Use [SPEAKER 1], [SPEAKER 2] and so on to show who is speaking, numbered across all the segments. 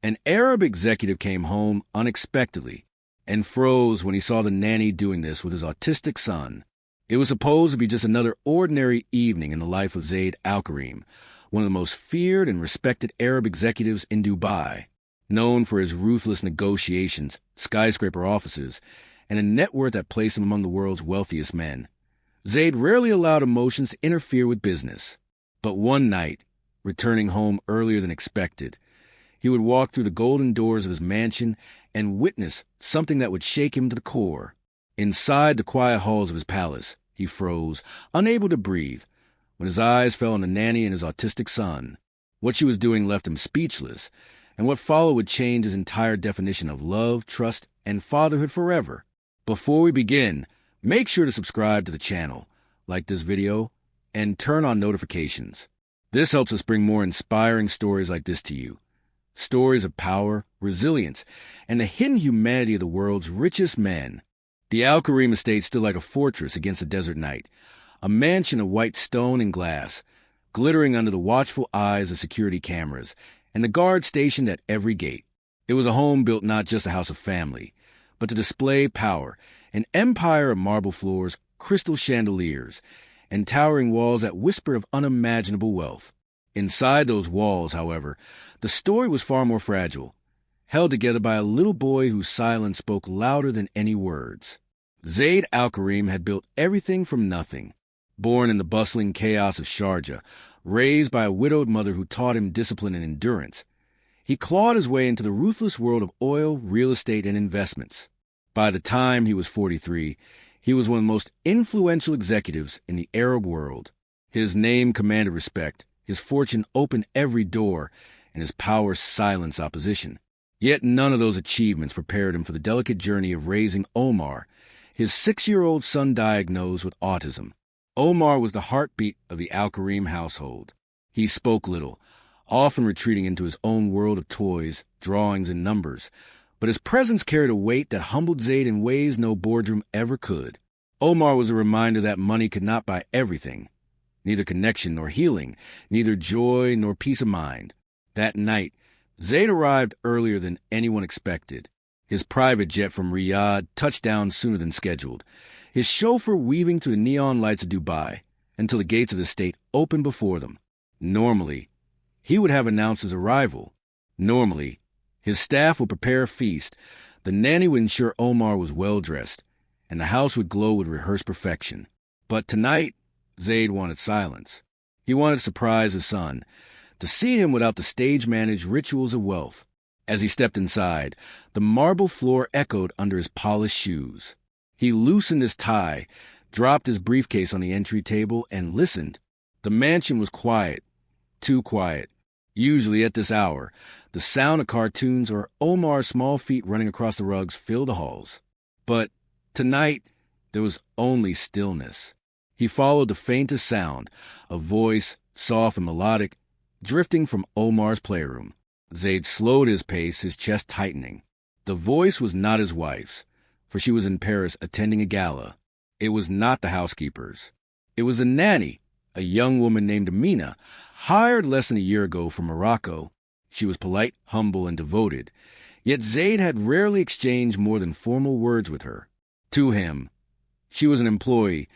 [SPEAKER 1] An Arab executive came home unexpectedly and froze when he saw the nanny doing this with his autistic son. It was supposed to be just another ordinary evening in the life of Zaid Al-Karim, one of the most feared and respected Arab executives in Dubai, known for his ruthless negotiations, skyscraper offices, and a net worth that placed him among the world's wealthiest men. Zaid rarely allowed emotions to interfere with business. But one night, returning home earlier than expected, he would walk through the golden doors of his mansion and witness something that would shake him to the core. Inside the quiet halls of his palace, he froze, unable to breathe, when his eyes fell on the nanny and his autistic son. What she was doing left him speechless, and what followed would change his entire definition of love, trust, and fatherhood forever. Before we begin, make sure to subscribe to the channel, like this video, and turn on notifications. This helps us bring more inspiring stories like this to you. Stories of power, resilience, and the hidden humanity of the world's richest men. The Al-Karim estate stood like a fortress against a desert night, a mansion of white stone and glass, glittering under the watchful eyes of security cameras, and the guards stationed at every gate. It was a home built not just a house of family, but to display power, an empire of marble floors, crystal chandeliers, and towering walls that whispered of unimaginable wealth. Inside those walls, however, the story was far more fragile, held together by a little boy whose silence spoke louder than any words. Zaid Al-Karim had built everything from nothing. Born in the bustling chaos of Sharjah, raised by a widowed mother who taught him discipline and endurance, he clawed his way into the ruthless world of oil, real estate, and investments. By the time he was 43, he was one of the most influential executives in the Arab world. His name commanded respect, his fortune opened every door, and his power silenced opposition. Yet none of those achievements prepared him for the delicate journey of raising Omar, his 6-year-old son diagnosed with autism. Omar was the heartbeat of the Al-Karim household. He spoke little, often retreating into his own world of toys, drawings, and numbers, but his presence carried a weight that humbled Zaid in ways no boardroom ever could. Omar was a reminder that money could not buy everything, neither connection nor healing, neither joy nor peace of mind. That night, Zaid arrived earlier than anyone expected. His private jet from Riyadh touched down sooner than scheduled, his chauffeur weaving through the neon lights of Dubai until the gates of the state opened before them. Normally, he would have announced his arrival. Normally, his staff would prepare a feast, the nanny would ensure Omar was well-dressed, and the house would glow with rehearsed perfection. But tonight, Zaid wanted silence. He wanted to surprise his son, to see him without the stage-managed rituals of wealth. As he stepped inside, the marble floor echoed under his polished shoes. He loosened his tie, dropped his briefcase on the entry table, and listened. The mansion was quiet, too quiet. Usually at this hour, the sound of cartoons or Omar's small feet running across the rugs filled the halls. But tonight, there was only stillness. He followed the faintest sound, a voice, soft and melodic, drifting from Omar's playroom. Zaid slowed his pace, his chest tightening. The voice was not his wife's, for she was in Paris attending a gala. It was not the housekeeper's. It was a nanny, a young woman named Amina, hired less than a year ago from Morocco. She was polite, humble, and devoted, yet Zaid had rarely exchanged more than formal words with her. To him, she was an employee,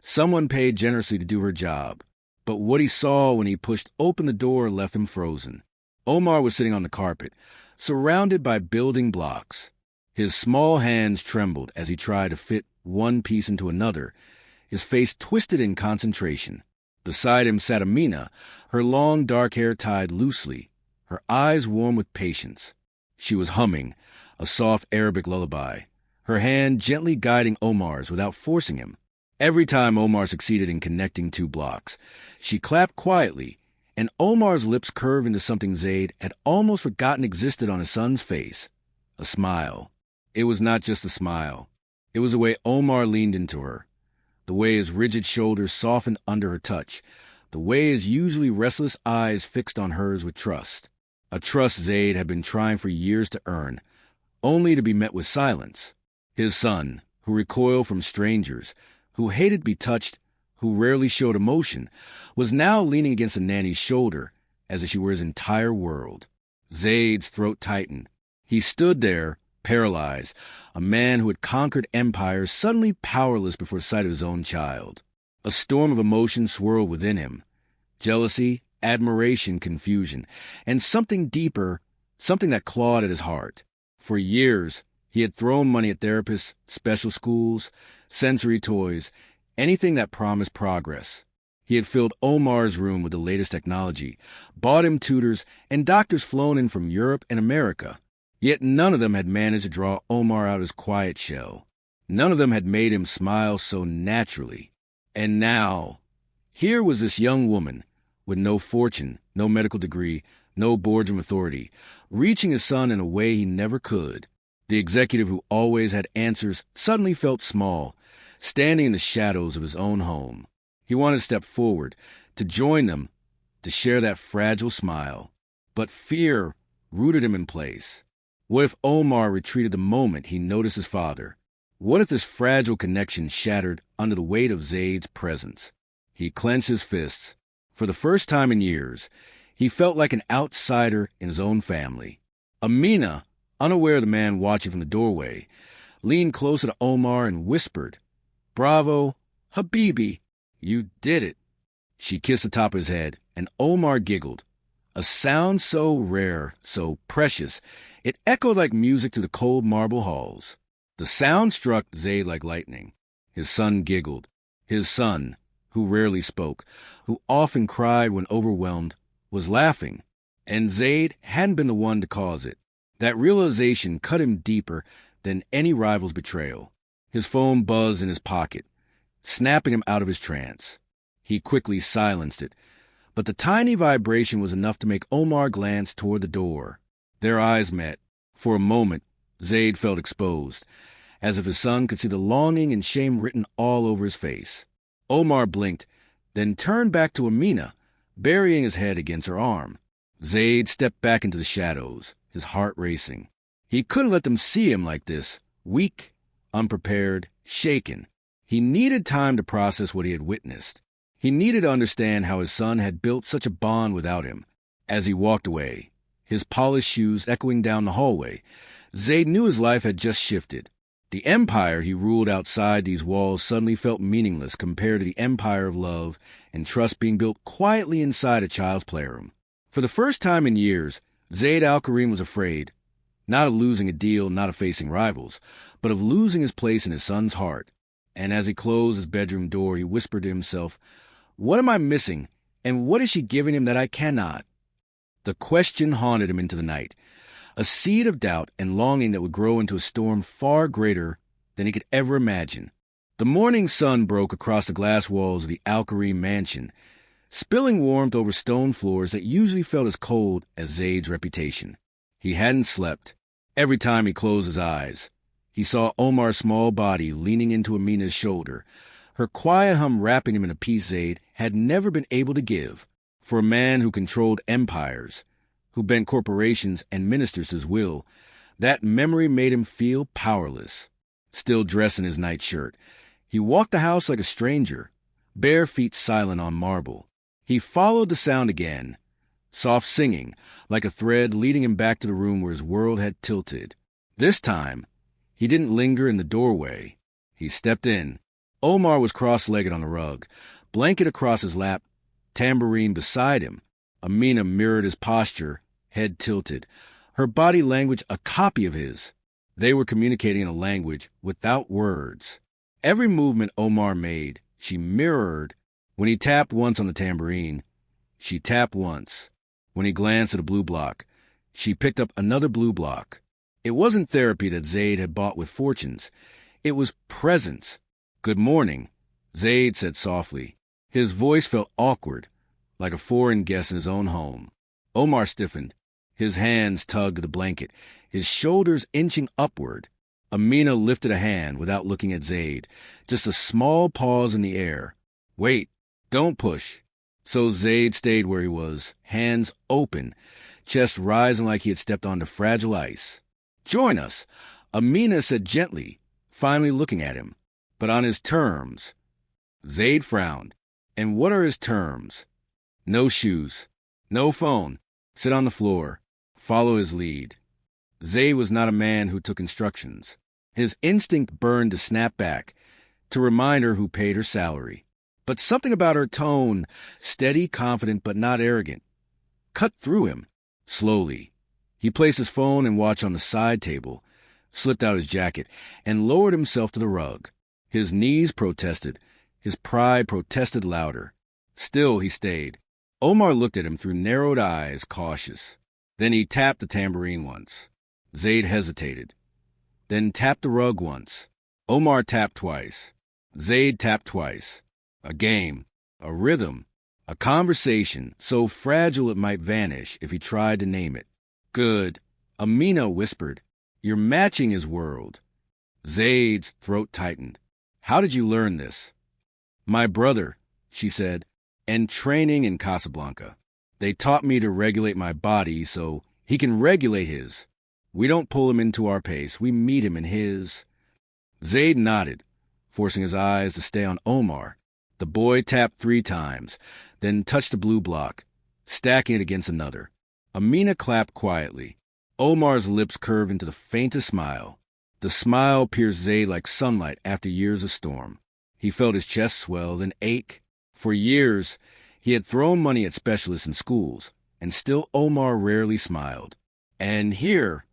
[SPEAKER 1] someone paid generously to do her job. But what he saw when he pushed open the door left him frozen. Omar was sitting on the carpet, surrounded by building blocks. His small hands trembled as he tried to fit one piece into another, his face twisted in concentration. Beside him sat Amina, her long dark hair tied loosely, her eyes warm with patience. She was humming, a soft Arabic lullaby, her hand gently guiding Omar's without forcing him. Every time Omar succeeded in connecting two blocks, she clapped quietly, and Omar's lips curved into something Zaid had almost forgotten existed on his son's face, a smile. It was not just a smile. It was the way Omar leaned into her, the way his rigid shoulders softened under her touch, the way his usually restless eyes fixed on hers with trust. A trust Zaid had been trying for years to earn, only to be met with silence. His son, who recoiled from strangers, who hated to be touched, who rarely showed emotion, was now leaning against the nanny's shoulder as if she were his entire world. Zaid's throat tightened. He stood there, paralyzed, a man who had conquered empires suddenly powerless before sight of his own child. A storm of emotion swirled within him. Jealousy, admiration, confusion, and something deeper, something that clawed at his heart. For years, he had thrown money at therapists, special schools, sensory toys, anything that promised progress. He had filled Omar's room with the latest technology, bought him tutors, and doctors flown in from Europe and America. Yet none of them had managed to draw Omar out of his quiet shell. None of them had made him smile so naturally. And now, here was this young woman, with no fortune, no medical degree, no boardroom authority, reaching his son in a way he never could. The executive who always had answers suddenly felt small, standing in the shadows of his own home. He wanted to step forward, to join them, to share that fragile smile. But fear rooted him in place. What if Omar retreated the moment he noticed his father? What if this fragile connection shattered under the weight of Zaid's presence? He clenched his fists. For the first time in years, he felt like an outsider in his own family. Amina, unaware of the man watching from the doorway, leaned closer to Omar and whispered, "Bravo, Habibi, you did it." She kissed the top of his head, and Omar giggled. A sound so rare, so precious, it echoed like music through the cold marble halls. The sound struck Zaid like lightning. His son giggled. His son, who rarely spoke, who often cried when overwhelmed, was laughing. And Zaid hadn't been the one to cause it. That realization cut him deeper than any rival's betrayal. His phone buzzed in his pocket, snapping him out of his trance. He quickly silenced it, but the tiny vibration was enough to make Omar glance toward the door. Their eyes met. For a moment, Zaid felt exposed, as if his son could see the longing and shame written all over his face. Omar blinked, then turned back to Amina, burying his head against her arm. Zaid stepped back into the shadows, his heart racing. He couldn't let them see him like this, weak, unprepared, shaken. He needed time to process what he had witnessed. He needed to understand how his son had built such a bond without him. As he walked away, his polished shoes echoing down the hallway, Zaid knew his life had just shifted. The empire he ruled outside these walls suddenly felt meaningless compared to the empire of love and trust being built quietly inside a child's playroom. For the first time in years, Zaid Al-Karim was afraid, not of losing a deal, not of facing rivals, but of losing his place in his son's heart. And as he closed his bedroom door, he whispered to himself, "What am I missing, and what is she giving him that I cannot?" The question haunted him into the night, a seed of doubt and longing that would grow into a storm far greater than he could ever imagine. The morning sun broke across the glass walls of the Al-Karim mansion, spilling warmth over stone floors that usually felt as cold as Zaid's reputation. He hadn't slept. Every time he closed his eyes, he saw Omar's small body leaning into Amina's shoulder, her quiet hum wrapping him in a peace Zaid had never been able to give. For a man who controlled empires, who bent corporations and ministers to his will, that memory made him feel powerless. Still dressed in his nightshirt, he walked the house like a stranger, bare feet silent on marble. He followed the sound again, soft singing, like a thread leading him back to the room where his world had tilted. This time, he didn't linger in the doorway. He stepped in. Omar was cross-legged on the rug, blanket across his lap, tambourine beside him. Amina mirrored his posture, head tilted, her body language a copy of his. They were communicating in a language without words. Every movement Omar made, she mirrored. When he tapped once on the tambourine, she tapped once. When he glanced at a blue block, she picked up another blue block. It wasn't therapy that Zaid had bought with fortunes. It was presence. "Good morning," Zaid said softly. His voice felt awkward, like a foreign guest in his own home. Omar stiffened. His hands tugged at the blanket, his shoulders inching upward. Amina lifted a hand without looking at Zaid, just a small pause in the air. "Wait, don't push." So Zaid stayed where he was, hands open, chest rising like he had stepped onto fragile ice. "Join us," Amina said gently, finally looking at him. "But on his terms." Zaid frowned. "And what are his terms?" "No shoes. No phone. Sit on the floor. Follow his lead. Zayd was not a man who took instructions. His instinct burned to snap back, to remind her who paid her salary. But something about her tone, steady, confident, but not arrogant, cut through him. Slowly, he placed his phone and watch on the side table, slipped out his jacket, and lowered himself to the rug. His knees protested. His pride protested louder. Still he stayed. Omar looked at him through narrowed eyes, cautious. Then he tapped the tambourine once. Zayd hesitated. Then tapped the rug once. Omar tapped twice. Zayd tapped twice. A game, a rhythm, a conversation so fragile it might vanish if he tried to name it. Good, Amina whispered. You're matching his world. Zayd's throat tightened. How did you learn this? My brother, she said, and training in Casablanca. They taught me to regulate my body so he can regulate his. We don't pull him into our pace. We meet him in his. Zayd nodded, forcing his eyes to stay on Omar. The boy tapped 3 times, then touched a blue block, stacking it against another. Amina clapped quietly. Omar's lips curved into the faintest smile. The smile pierced Zayd like sunlight after years of storm. He felt his chest swell, then ache. For years, he had thrown money at specialists in schools, and still Omar rarely smiled. And here,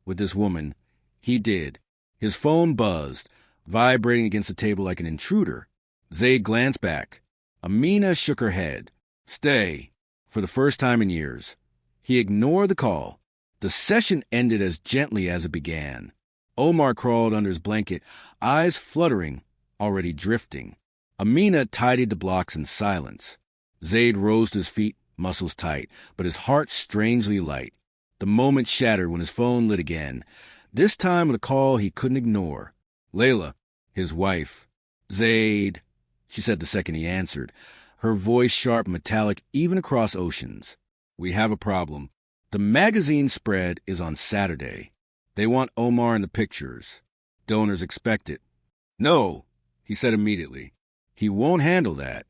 [SPEAKER 1] with this woman, he did. His phone buzzed, vibrating against the table like an intruder. Zayd glanced back. Amina shook her head. Stay. For the first time in years. He ignored the call. The session ended as gently as it began. Omar crawled under his blanket, eyes fluttering, already drifting. Amina tidied the blocks in silence. Zayd rose to his feet, muscles tight, but his heart strangely light. The moment shattered when his phone lit again, this time with a call he couldn't ignore. Layla, his wife. Zayd, she said the second he answered, her voice sharp and metallic even across oceans. We have a problem. The magazine spread is on Saturday. They want Omar in the pictures. Donors expect it. No, he said immediately. He won't handle that.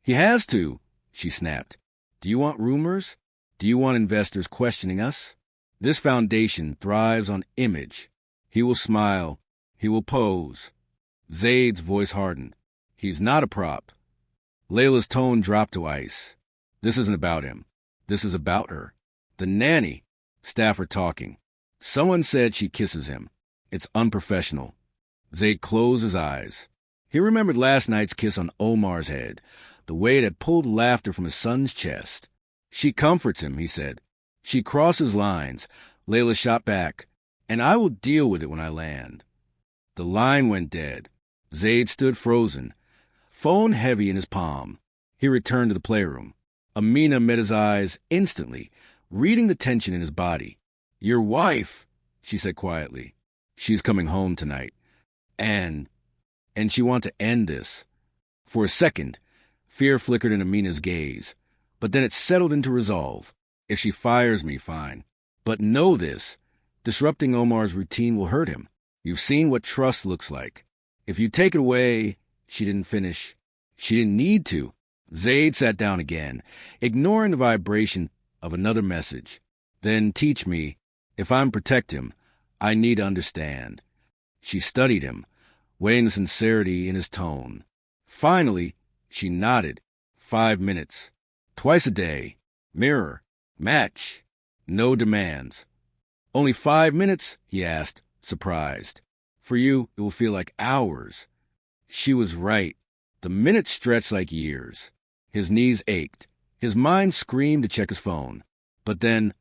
[SPEAKER 1] He has to, she snapped. Do you want rumors? Do you want investors questioning us? This foundation thrives on image. He will smile. He will pose. Zayd's voice hardened. He's not a prop. Layla's tone dropped to ice. This isn't about him. This is about her. The nanny. Staff are talking. Someone said she kisses him. It's unprofessional. Zayd closed his eyes. He remembered last night's kiss on Omar's head, the way it had pulled laughter from his son's chest. She comforts him, he said. She crosses lines. Layla shot back. And I will deal with it when I land. The line went dead. Zayd stood frozen, phone heavy in his palm. He returned to the playroom. Amina met his eyes instantly, reading the tension in his body. Your wife, she said quietly. She's coming home tonight. And she wants to end this. For a second, fear flickered in Amina's gaze, but then it settled into resolve. If she fires me, fine. But know this, disrupting Omar's routine will hurt him. You've seen what trust looks like. If you take it away, she didn't finish. She didn't need to. Zayd sat down again, ignoring the vibration of another message. Then teach me. If I'm protect him, I need to understand. She studied him, weighing the sincerity in his tone. Finally, she nodded. 5 minutes. Twice a day. Mirror. Match. No demands. Only 5 minutes? He asked, surprised. For you, it will feel like hours. She was right. The minutes stretched like years. His knees ached. His mind screamed to check his phone. But then,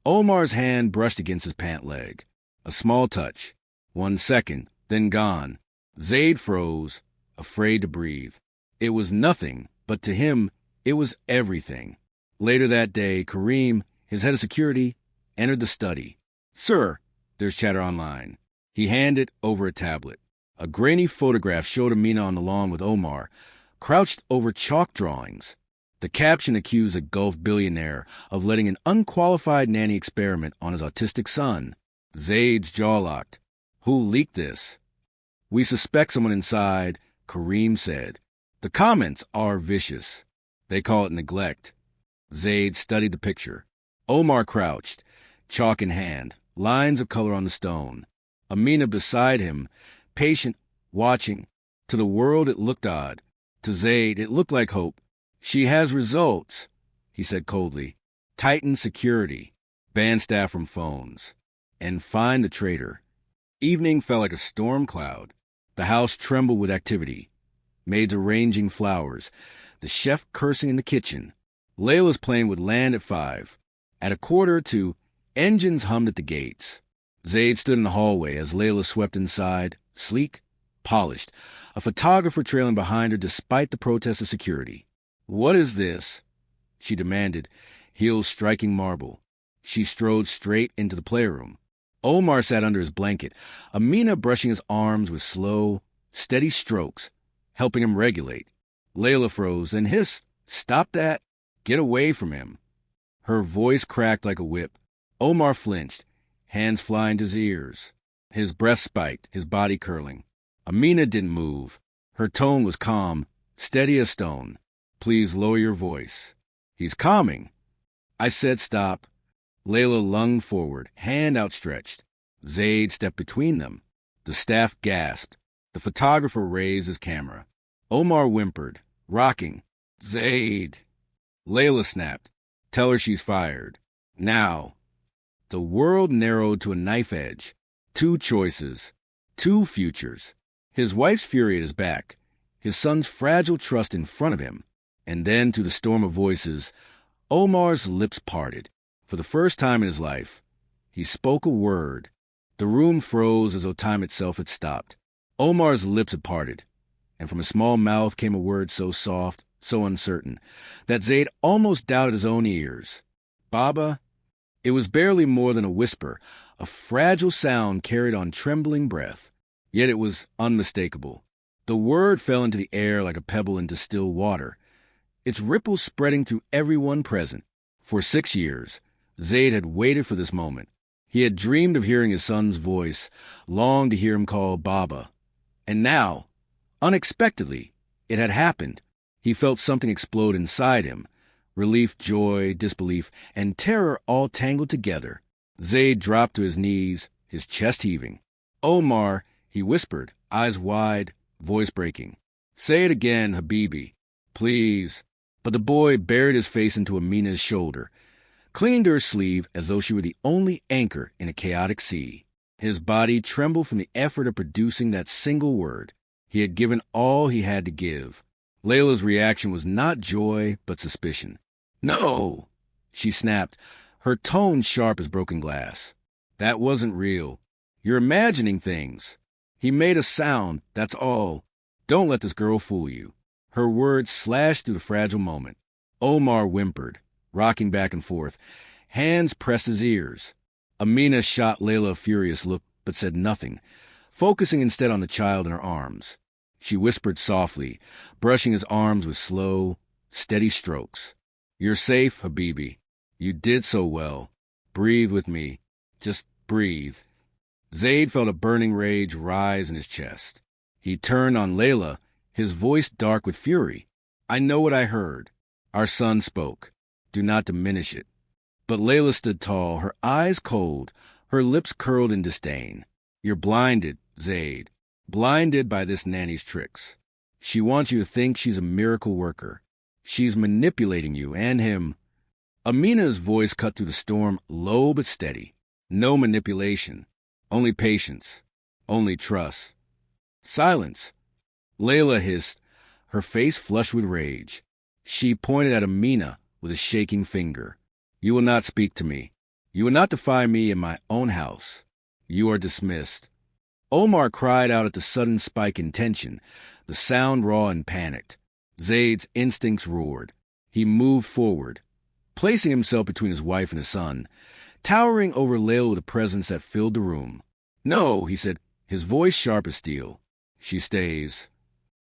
[SPEAKER 1] Omar's hand brushed against his pant leg. A small touch. 1 second, then gone. Zayd froze, afraid to breathe. It was nothing, but to him, it was everything. Later that day, Kareem, his head of security, entered the study. Sir, there's chatter online. He handed over a tablet. A grainy photograph showed Amina on the lawn with Omar, crouched over chalk drawings. The caption accused a Gulf billionaire of letting an unqualified nanny experiment on his autistic son. Zayd's jaw locked. Who leaked this? We suspect someone inside, Kareem said. The comments are vicious. They call it neglect. Zayd studied the picture. Omar crouched, chalk in hand, lines of color on the stone. Amina beside him, patient, watching. To the world it looked odd. To Zaid it looked like hope. "She has results," he said coldly. "Tighten security. Ban staff from phones. And find the traitor." Evening fell like a storm cloud. The house trembled with activity. Maids arranging flowers. The chef cursing in the kitchen. Layla's plane would land at 5. At a quarter to, engines hummed at the gates. Zaid stood in the hallway as Layla swept inside, sleek, polished, a photographer trailing behind her despite the protest of security. "What is this?" she demanded, heels striking marble. She strode straight into the playroom. Omar sat under his blanket, Amina brushing his arms with slow, steady strokes, helping him regulate. Layla froze, then hissed, "Stop that! Get away from him!" Her voice cracked like a whip. Omar flinched, hands flying to his ears. His breath spiked, his body curling. Amina didn't move. Her tone was calm, steady as stone. "Please lower your voice." "He's calming." "I said stop." Layla lunged forward, hand outstretched. Zaid stepped between them. The staff gasped. The photographer raised his camera. Omar whimpered, rocking. "Zaid." Layla snapped. "Tell her she's fired. Now." The world narrowed to a knife edge. 2 choices. 2 futures. His wife's fury at his back. His son's fragile trust in front of him. And then, to the storm of voices, Omar's lips parted. For the first time in his life, he spoke a word. The room froze as though time itself had stopped. Omar's lips had parted, and from his small mouth came a word so soft, so uncertain, that Zaid almost doubted his own ears. "Baba." It was barely more than a whisper, a fragile sound carried on trembling breath. Yet it was unmistakable. The word fell into the air like a pebble into still water, its ripples spreading through everyone present. For 6 years, Zaid had waited for this moment. He had dreamed of hearing his son's voice, longed to hear him call Baba. And now, unexpectedly, it had happened. He felt something explode inside him. Relief, joy, disbelief, and terror all tangled together. Zaid dropped to his knees, his chest heaving. "Omar," he whispered, eyes wide, voice breaking. "Say it again, Habibi. Please." But the boy buried his face into Amina's shoulder, clinging to her sleeve as though she were the only anchor in a chaotic sea. His body trembled from the effort of producing that single word. He had given all he had to give. Layla's reaction was not joy, but suspicion. "No!" she snapped, her tone sharp as broken glass. "That wasn't real. You're imagining things. He made a sound, that's all. Don't let this girl fool you." Her words slashed through the fragile moment. Omar whimpered, rocking back and forth. Hands pressed his ears. Amina shot Layla a furious look, but said nothing, focusing instead on the child in her arms. She whispered softly, brushing his arms with slow, steady strokes. "You're safe, Habibi. You did so well. Breathe with me. Just breathe." Zaid felt a burning rage rise in his chest. He turned on Layla, his voice dark with fury. "I know what I heard. Our son spoke. Do not diminish it." But Layla stood tall, her eyes cold, her lips curled in disdain. "You're blinded, Zaid. Blinded by this nanny's tricks. She wants you to think she's a miracle worker. She's manipulating you and him." Amina's voice cut through the storm, low but steady. "No manipulation. Only patience. Only trust." "Silence." Layla hissed, her face flushed with rage. She pointed at Amina with a shaking finger. "You will not speak to me. You will not defy me in my own house. You are dismissed." Omar cried out at the sudden spike in tension, the sound raw and panicked. Zaid's instincts roared. He moved forward, placing himself between his wife and his son, towering over Layla with a presence that filled the room. "No," he said, his voice sharp as steel. "She stays."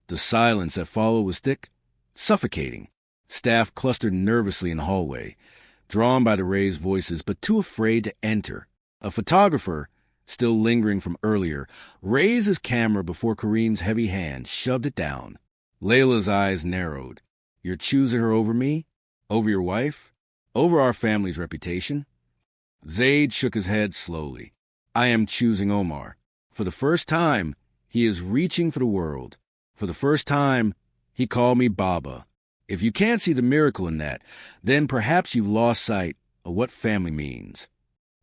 [SPEAKER 1] The silence that followed was thick, suffocating. Staff clustered nervously in the hallway, drawn by the raised voices, but too afraid to enter. A photographer, still lingering from earlier, raised his camera before Kareem's heavy hand shoved it down. Layla's eyes narrowed. "You're choosing her over me? Over your wife? Over our family's reputation?" Zaid shook his head slowly. I am choosing Omar. For the first time, he is reaching for the world. For the first time, he called me Baba. If you can't see the miracle in that, then perhaps you've lost sight of what family means.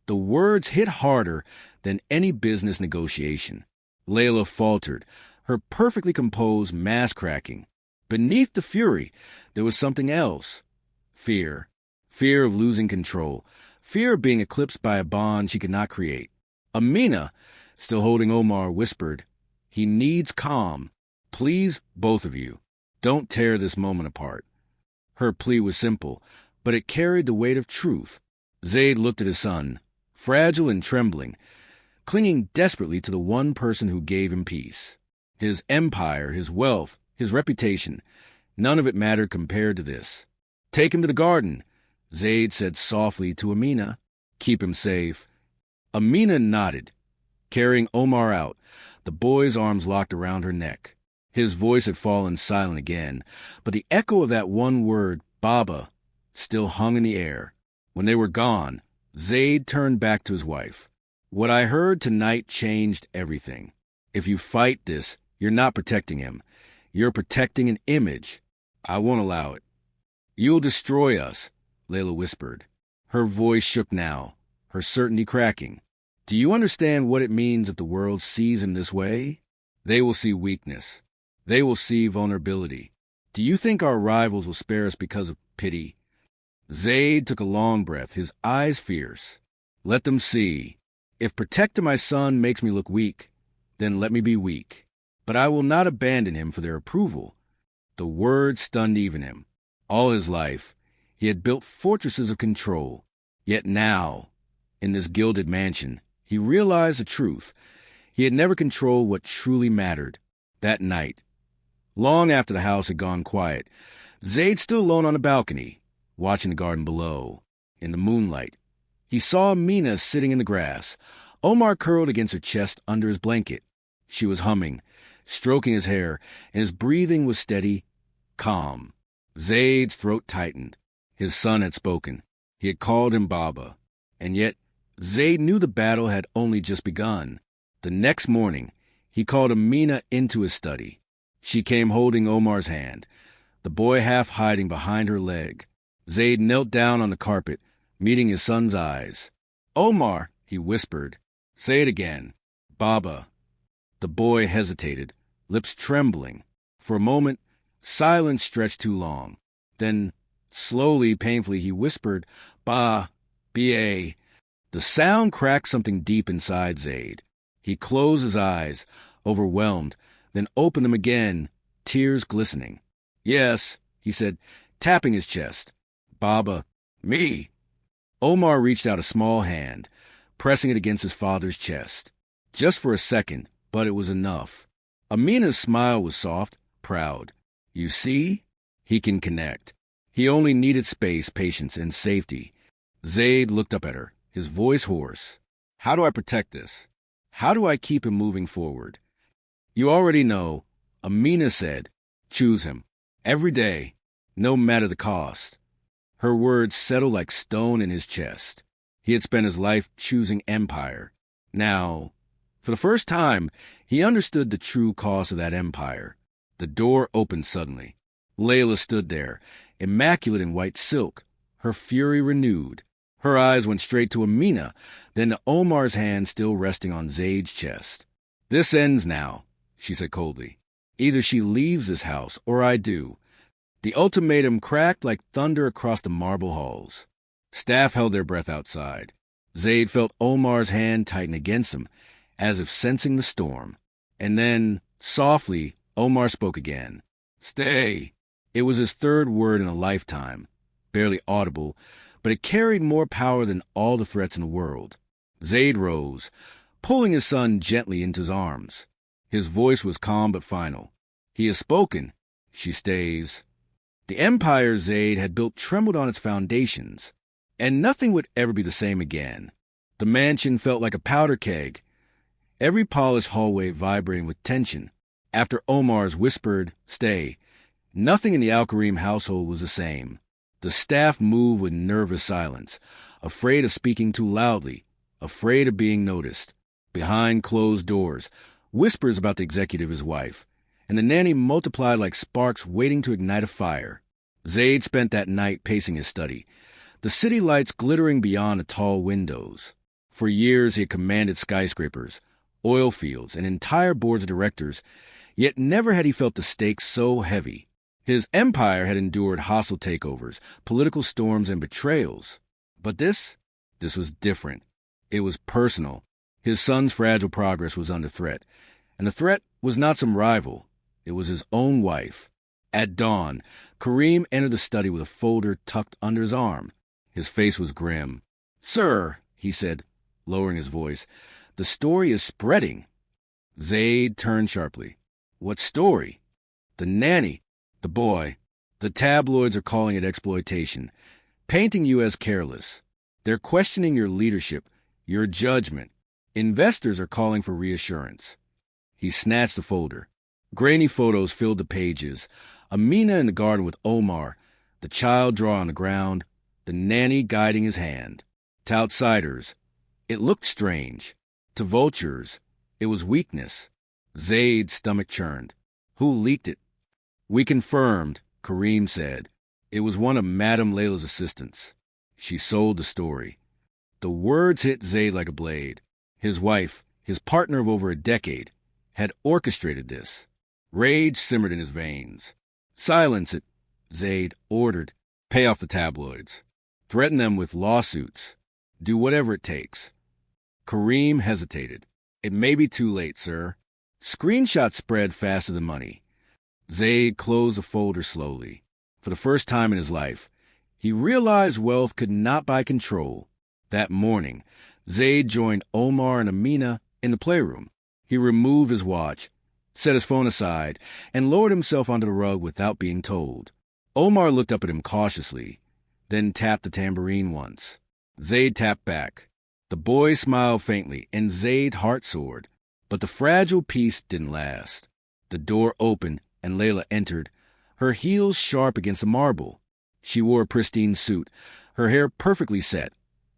[SPEAKER 1] The words hit harder than any business negotiation. Layla faltered, her perfectly composed mask cracking. Beneath the fury, there was something else. Fear. Fear of losing control. Fear of being eclipsed by a bond she could not create. Amina, still holding Omar, whispered, He needs calm. Please, both of you, don't tear this moment apart. Her plea was simple, but it carried the weight of truth. Zaid looked at his son, fragile and trembling, clinging desperately to the one person who gave him peace. His empire, his wealth, his reputation, none of it mattered compared to this. Take him to the garden, Zaid said softly to Amina. Keep him safe. Amina nodded, carrying Omar out, the boy's arms locked around her neck. His voice had fallen silent again, but the echo of that one word, Baba, still hung in the air. When they were gone, Zaid turned back to his wife. What I heard tonight changed everything. If you fight this, you're not protecting him. You're protecting an image. I won't allow it. You'll destroy us, Layla whispered. Her voice shook now, her certainty cracking. Do you understand what it means if the world sees him this way? They will see weakness. They will see vulnerability. Do you think our rivals will spare us because of pity? Zaid took a long breath, his eyes fierce. Let them see. If protecting my son makes me look weak, then let me be weak. But I will not abandon him for their approval. The word stunned even him. All his life, he had built fortresses of control. Yet now, in this gilded mansion, he realized the truth. He had never controlled what truly mattered. That night, long after the house had gone quiet, Zaid stood alone on the balcony, watching the garden below. In the moonlight, he saw Amina sitting in the grass, Omar curled against her chest under his blanket. She was humming, stroking his hair, and his breathing was steady, calm. Zaid's throat tightened. His son had spoken. He had called him Baba. And yet, Zaid knew the battle had only just begun. The next morning, he called Amina into his study. She came holding Omar's hand, the boy half hiding behind her leg. Zaid knelt down on the carpet, meeting his son's eyes. Omar, he whispered. Say it again. Baba. The boy hesitated, lips trembling. For a moment, silence stretched too long. Then, slowly, painfully, he whispered, B-A. The sound cracked something deep inside Zaid. He closed his eyes, overwhelmed, then opened them again, tears glistening. Yes, he said, tapping his chest. Baba, me. Omar reached out a small hand, pressing it against his father's chest. Just for a second, but it was enough. Amina's smile was soft, proud. You see? He can connect. He only needed space, patience, and safety. Zaid looked up at her, his voice hoarse. How do I protect this? How do I keep him moving forward? You already know, Amina said. Choose him. Every day, no matter the cost. Her words settled like stone in his chest. He had spent his life choosing empire. Now, for the first time, he understood the true cost of that empire. The door opened suddenly. Layla stood there, immaculate in white silk, her fury renewed. Her eyes went straight to Amina, then to Omar's hand still resting on Zaid's chest. This ends now, she said coldly. Either she leaves this house, or I do. The ultimatum cracked like thunder across the marble halls. Staff held their breath outside. Zaid felt Omar's hand tighten against him, as if sensing the storm. And then, softly, Omar spoke again. Stay. It was his third word in a lifetime, barely audible, but it carried more power than all the threats in the world. Zaid rose, pulling his son gently into his arms. His voice was calm but final. He has spoken. She stays. The empire Zaid had built trembled on its foundations, and nothing would ever be the same again. The mansion felt like a powder keg, every polished hallway vibrating with tension. After Omar's whispered, stay, nothing in the Al-Karim household was the same. The staff moved with nervous silence. afraid of speaking too loudly, afraid of being noticed. Behind closed doors, whispers about the executive his wife, and the nanny multiplied like sparks waiting to ignite a fire. Zaid spent that night pacing his study, the city lights glittering beyond the tall windows. For years he had commanded skyscrapers, oil fields, and entire boards of directors, yet never had he felt the stakes so heavy. His empire had endured hostile takeovers, political storms, and betrayals. But this was different. It was personal. His son's fragile progress was under threat, and the threat was not some rival. It was his own wife. At dawn, Kareem entered the study with a folder tucked under his arm. His face was grim. "Sir," he said, lowering his voice, "the story is spreading." Zaid turned sharply. "What story?" "The nanny, the boy. The tabloids are calling it exploitation, painting you as careless. They're questioning your leadership, your judgment. Investors are calling for reassurance." He snatched the folder. Grainy photos filled the pages. Amina in the garden with Omar, the child drawn on the ground, the nanny guiding his hand. To outsiders, it looked strange. To vultures, it was weakness. Zaid's stomach churned. "Who leaked it?" "We confirmed," Kareem said. "It was one of Madame Layla's assistants. She sold the story." The words hit Zaid like a blade. His wife, his partner of over a decade, had orchestrated this. Rage simmered in his veins. "Silence it," Zaid ordered. "Pay off the tabloids. Threaten them with lawsuits. Do whatever it takes." Kareem hesitated. "It may be too late, sir." Screenshots spread faster than money. Zaid closed the folder slowly. For the first time in his life, he realized wealth could not buy control. That morning, Zaid joined Omar and Amina in the playroom. He removed his watch, set his phone aside, and lowered himself onto the rug without being told. Omar looked up at him cautiously, then tapped the tambourine once. Zaid tapped back. The boy smiled faintly, and Zaid's heart soared. But the fragile peace didn't last. The door opened, and Layla entered, her heels sharp against the marble. She wore a pristine suit, her hair perfectly set,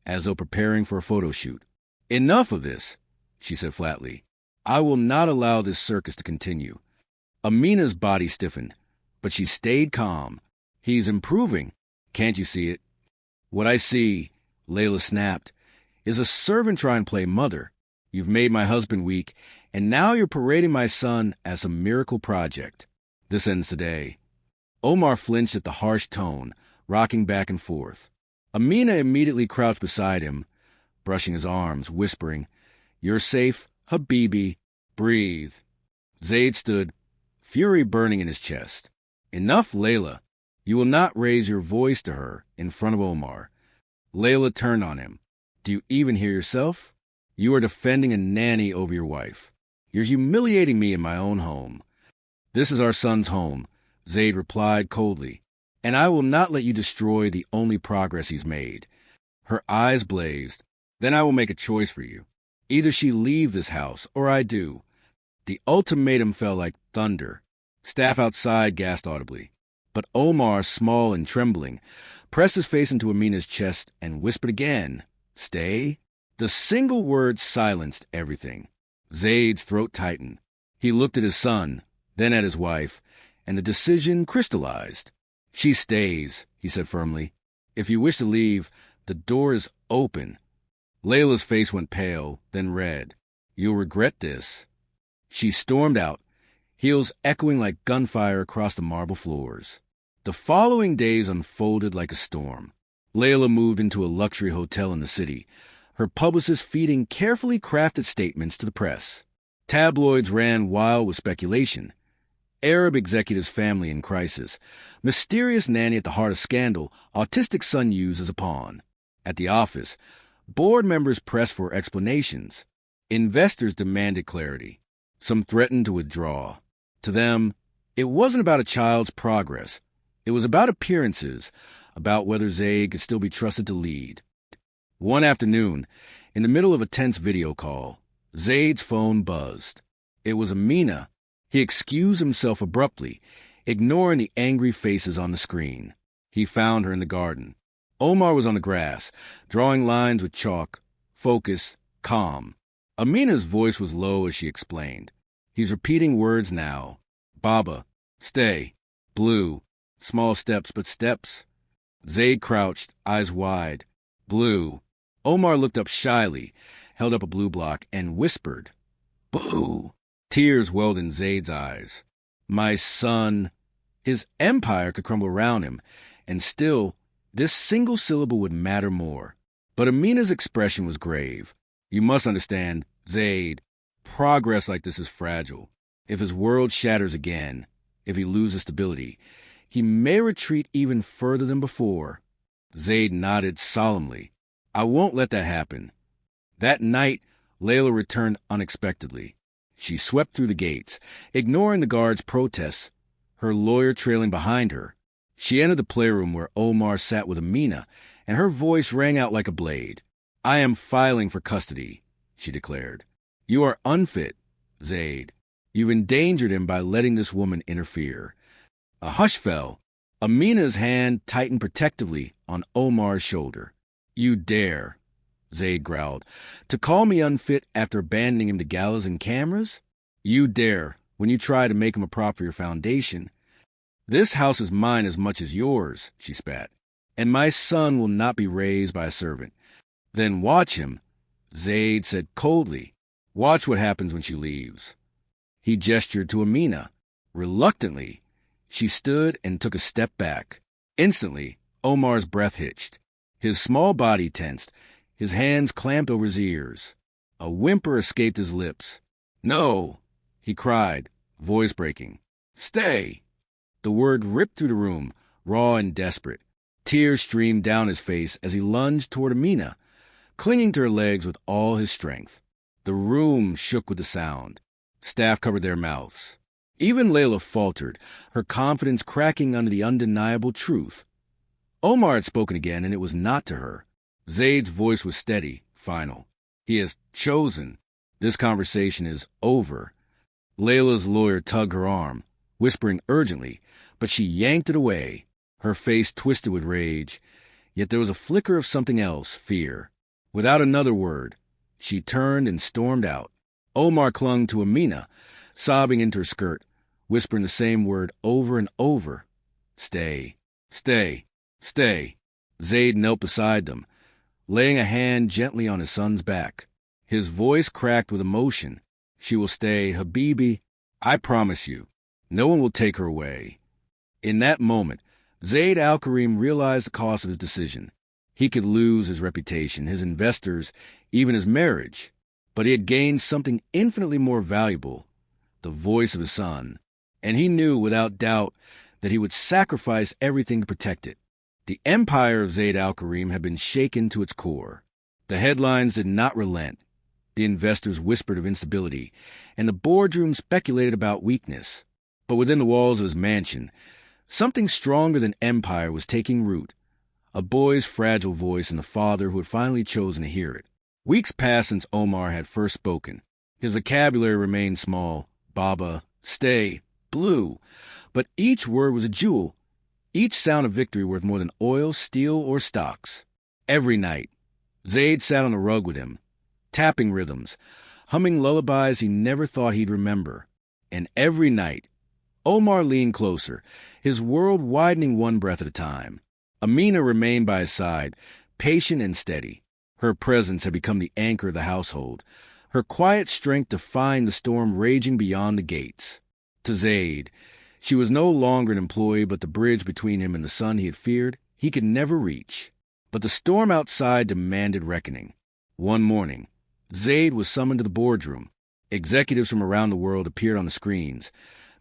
[SPEAKER 1] as though preparing for a photo shoot. "Enough of this," she said flatly. "I will not allow this circus to continue." Amina's body stiffened, but she stayed calm. "He's improving. Can't you see it?" "What I see," Layla snapped, "is a servant trying to play mother. You've made my husband weak, and now you're parading my son as a miracle project. This ends today." Omar flinched at the harsh tone, rocking back and forth. Amina immediately crouched beside him, brushing his arms, whispering, "You're safe, Habibi. Breathe." Zaid stood, fury burning in his chest. "Enough, Layla. You will not raise your voice to her in front of Omar." Layla turned on him. "Do you even hear yourself? You are defending a nanny over your wife. You're humiliating me in my own home." "This is our son's home," Zaid replied coldly, "and I will not let you destroy the only progress he's made." Her eyes blazed. "Then I will make a choice for you. Either she leave this house, or I do." The ultimatum fell like thunder. Staff outside gasped audibly. But Omar, small and trembling, pressed his face into Amina's chest and whispered again, "Stay?" The single word silenced everything. Zaid's throat tightened. He looked at his son, then at his wife, and the decision crystallized. "She stays," he said firmly. "If you wish to leave, the door is open." Layla's face went pale, then red. "You'll regret this." She stormed out, heels echoing like gunfire across the marble floors. The following days unfolded like a storm. Layla moved into a luxury hotel in the city, her publicist feeding carefully crafted statements to the press. Tabloids ran wild with speculation. Arab executive's family in crisis. Mysterious nanny at the heart of scandal. Autistic son used as a pawn. At the office, board members pressed for explanations. Investors demanded clarity. Some threatened to withdraw. To them, it wasn't about a child's progress. It was about appearances, about whether Zaid could still be trusted to lead. One afternoon, in the middle of a tense video call, Zaid's phone buzzed. It was Amina. He excused himself abruptly, ignoring the angry faces on the screen. He found her in the garden. Omar was on the grass, drawing lines with chalk, focused, calm. Amina's voice was low as she explained. He's repeating words now. Baba, stay. Blue, small steps but steps. Zaid crouched, eyes wide. Blue. Omar looked up shyly, held up a blue block, and whispered. Boo! Tears welled in Zaid's eyes. My son. His empire could crumble around him, and still, this single syllable would matter more. But Amina's expression was grave. You must understand, Zaid, progress like this is fragile. If his world shatters again, if he loses stability, he may retreat even further than before. Zaid nodded solemnly. I won't let that happen. That night, Layla returned unexpectedly. She swept through the gates, ignoring the guards' protests, her lawyer trailing behind her. She entered the playroom where Omar sat with Amina, and her voice rang out like a blade. I am filing for custody, she declared. You are unfit, Zaid. You've endangered him by letting this woman interfere. A hush fell. Amina's hand tightened protectively on Omar's shoulder. You dare, Zaid growled, to call me unfit after abandoning him to gallows and cameras? You dare, when you try to make him a prop for your foundation. This house is mine as much as yours, she spat, and my son will not be raised by a servant. Then watch him, Zaid said coldly. Watch what happens when she leaves. He gestured to Amina. Reluctantly, she stood and took a step back. Instantly, Omar's breath hitched. His small body tensed, his hands clamped over his ears. A whimper escaped his lips. No, he cried, voice breaking. Stay! The word ripped through the room, raw and desperate. Tears streamed down his face as he lunged toward Amina, clinging to her legs with all his strength. The room shook with the sound. Staff covered their mouths. Even Layla faltered, her confidence cracking under the undeniable truth. Omar had spoken again, and it was not to her. Zaid's voice was steady, final. He has chosen. This conversation is over. Layla's lawyer tugged her arm, whispering urgently, but she yanked it away, her face twisted with rage. Yet there was a flicker of something else, fear. Without another word, she turned and stormed out. Omar clung to Amina, sobbing into her skirt, whispering the same word over and over. Stay, stay, stay. Zaid knelt beside them, laying a hand gently on his son's back. His voice cracked with emotion. She will stay, Habibi. I promise you. No one will take her away. In that moment, Zaid al-Karim realized the cost of his decision. He could lose his reputation, his investors, even his marriage. But he had gained something infinitely more valuable, the voice of his son. And he knew without doubt that he would sacrifice everything to protect it. The empire of Zaid al-Karim had been shaken to its core. The headlines did not relent. The investors whispered of instability, and the boardroom speculated about weakness. But within the walls of his mansion, something stronger than empire was taking root. A boy's fragile voice and the father who had finally chosen to hear it. Weeks passed since Omar had first spoken. His vocabulary remained small. Baba, stay, blue. But each word was a jewel. Each sound of victory worth more than oil, steel, or stocks. Every night, Zaid sat on the rug with him, tapping rhythms, humming lullabies he never thought he'd remember. And every night, Omar leaned closer, his world widening one breath at a time. Amina remained by his side, patient and steady. Her presence had become the anchor of the household, her quiet strength defying the storm raging beyond the gates. To Zaid, she was no longer an employee, but the bridge between him and the son he had feared he could never reach. But the storm outside demanded reckoning. One morning, Zaid was summoned to the boardroom. Executives from around the world appeared on the screens,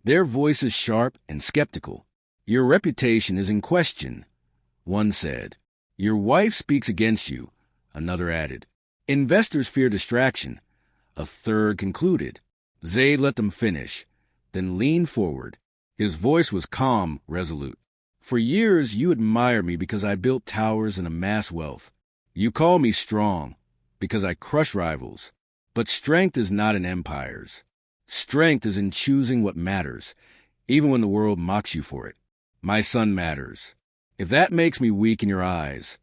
[SPEAKER 1] their voices sharp and skeptical. Your reputation is in question, one said. Your wife speaks against you, another added. Investors fear distraction, a third concluded. Zaid let them finish, then leaned forward. His voice was calm, resolute. For years you admired me because I built towers and amassed wealth. You call me strong because I crush rivals. But strength is not in empires. Strength is in choosing what matters, even when the world mocks you for it. My son matters. If that makes me weak in your eyes,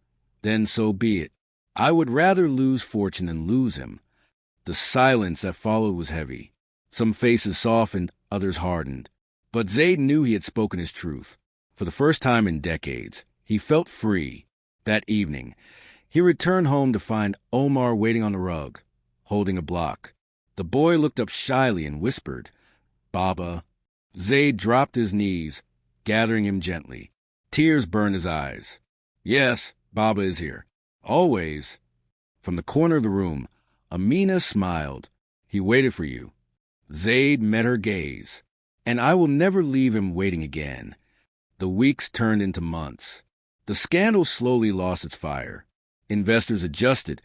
[SPEAKER 1] Then so be it. I would rather lose fortune than lose him. The silence that followed was heavy. Some faces softened, others hardened. But Zaid knew he had spoken his truth. For the first time in decades, he felt free. That evening, he returned home to find Omar waiting on the rug, holding a block. The boy looked up shyly and whispered, "Baba." Zaid dropped his knees, gathering him gently. Tears burned his eyes. "Yes, Baba is here. Always." From the corner of the room, Amina smiled. "He waited for you." Zaid met her gaze. "And I will never leave him waiting again." The weeks turned into months. The scandal slowly lost its fire. Investors adjusted.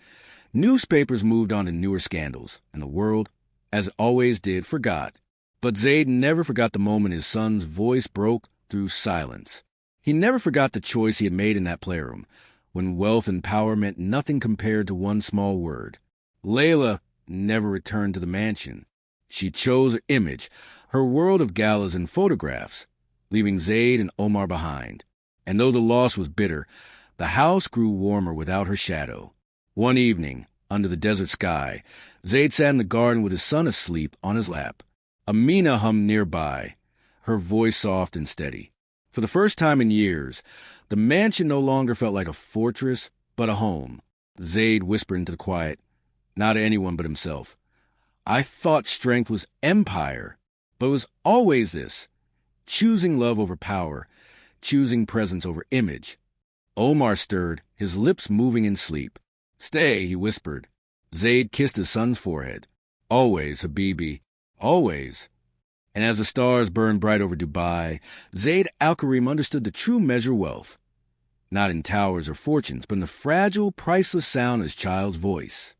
[SPEAKER 1] Newspapers moved on to newer scandals, and the world, as it always did, forgot. But Zaid never forgot the moment his son's voice broke through silence. He never forgot the choice he had made in that playroom, when wealth and power meant nothing compared to one small word. Layla never returned to the mansion. She chose her image, her world of galas and photographs, leaving Zaid and Omar behind. And though the loss was bitter, the house grew warmer without her shadow. One evening, under the desert sky, Zaid sat in the garden with his son asleep on his lap. Amina hummed nearby, her voice soft and steady. For the first time in years, the mansion no longer felt like a fortress, but a home. Zaid whispered into the quiet, not to anyone but himself. "I thought strength was empire, but it was always this. Choosing love over power, choosing presence over image." Omar stirred, his lips moving in sleep. "Stay," he whispered. Zaid kissed his son's forehead. "Always, Habibi, always." And as the stars burned bright over Dubai, Zaid Al-Karim understood the true measure of wealth. Not in towers or fortunes, but in the fragile, priceless sound of his child's voice.